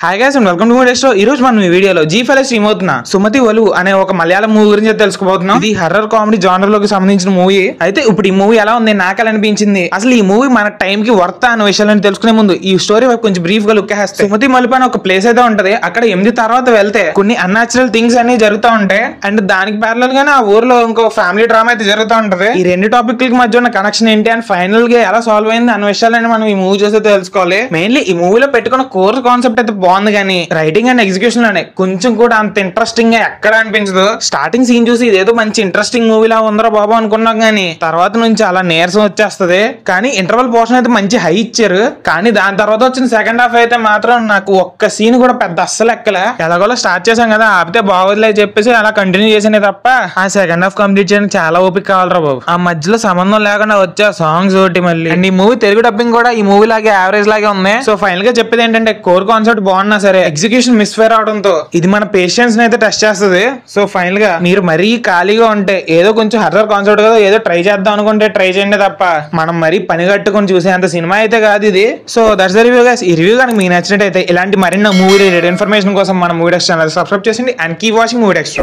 Hi guys and welcome to my Destro. ఈ రోజు మనం ఈ వీడియోలో జీ ఫైవ్ స్ట్రీమ్ అవుతున్న సుమతి వలు అనే ఒక మలయాళం మూవీ గురించి తెలుసుకోబోతున్నాం. ఇది హర్రర్ కామెడీ జానర్ లోకి సంబంధించిన మూవీ. అయితే ఇప్పుడు ఈ మూవీ ఎలా ఉంది, నాకు ఎలా అనిపించింది, అసలు ఈ మూవీ మన టైం కి వర్త్ అనే విషయాలను తెలుసుకునే ముందు ఈ స్టోరీ కొంచెం బ్రీఫ్ గా లుక్ వేస్తే, సుమతి మలుపు అని ఒక ప్లేస్ అయితే ఉంటది. అక్కడ 8 తర్వాత వెళ్తే కొన్ని అన్యాచురల్ థింగ్స్ అన్ని జరుగుతూ ఉంటాయి. అండ్ దానికి ప్యారలల్ గానే ఆ ఊర్లో ఇంకో ఫ్యామిలీ డ్రామా అయితే జరుగుతూ ఉంటది. ఈ రెండు టాపిక్ మధ్య ఉన్న కనెక్షన్ ఏంటి అండ్ ఫైనల్ గా ఎలా సాల్వ్ అయింది అనే విషయాలని మనం ఈ మూవీ చూస్తే తెలుసుకోవాలి. మెయిన్లీ ఈ మూవీలో పెట్టుకున్న కోర్ కాన్సెప్ట్ అయితే బాగుంది, కానీ రైటింగ్ అండ్ ఎగ్జిక్యూషన్ లోనే కొంచెం కూడా అంత ఇంట్రెస్టింగ్ గా ఎక్కడ అనిపించదు. స్టార్టింగ్ సీన్ చూసి ఇదేదో మంచి ఇంట్రెస్టింగ్ మూవీ లా ఉందరా బాబు అనుకున్నాం, కానీ తర్వాత నుంచి అలా నీరసం వచ్చేస్తది. కానీ ఇంటర్వల్ పోర్షన్ అయితే మంచి హై ఇచ్చారు, కానీ దాని తర్వాత వచ్చిన సెకండ్ హాఫ్ అయితే మాత్రం నాకు ఒక్క సీన్ కూడా పెద్ద అస్సలు ఎక్కలే. ఎలాగోలా స్టార్ట్ చేసాం కదా, ఆపితే బాగోదులే చెప్పేసి అలా కంటిన్యూ చేసానే తప్ప ఆ సెకండ్ హాఫ్ కంప్లీట్ చేయడానికి చాలా ఓపిక కావాలరా బాబు. ఆ మధ్యలో సంబంధం లేకుండా వచ్చే సాంగ్స్ ఒకటి మళ్ళీ. అండ్ ఈ మూవీ తెలుగు డబ్బింగ్ కూడా ఈ మూవీ లాగే యావరేజ్ లాగే ఉంది. సో ఫైనల్ గా చెప్పేది ఏంటంటే, కోర్ కాన్సెప్ట్ బాగున్నా సరే ఎగ్జిక్యూషన్ మిస్ఫైర్ అవడంతో ఇది మన పేషెన్స్ అయితే టెస్ట్ చేస్తుంది. సో ఫైనల్ గా మీరు మరీ ఖాళీగా ఉంటే ఏదో కొంచెం హర్రర్ కాన్సెప్ట్ కదా ఏదో ట్రై చేద్దాం అనుకుంటే ట్రై చేయండి తప్ప మనం మరీ పని కట్టుకొని చూసేంత సినిమా అయితే కాదు ఇది. So that's the review guys. ఈ రివ్యూ కనుక మీకు నచ్చినట్టయితే ఇలాంటి మరిన్ని మూవీ రిలేటెడ్ ఇన్ఫర్మేషన్ కోసం మన మూవీ డెస్క్ ఛానల్ సబ్స్క్రైబ్ చేయండి and keep watching movie desk.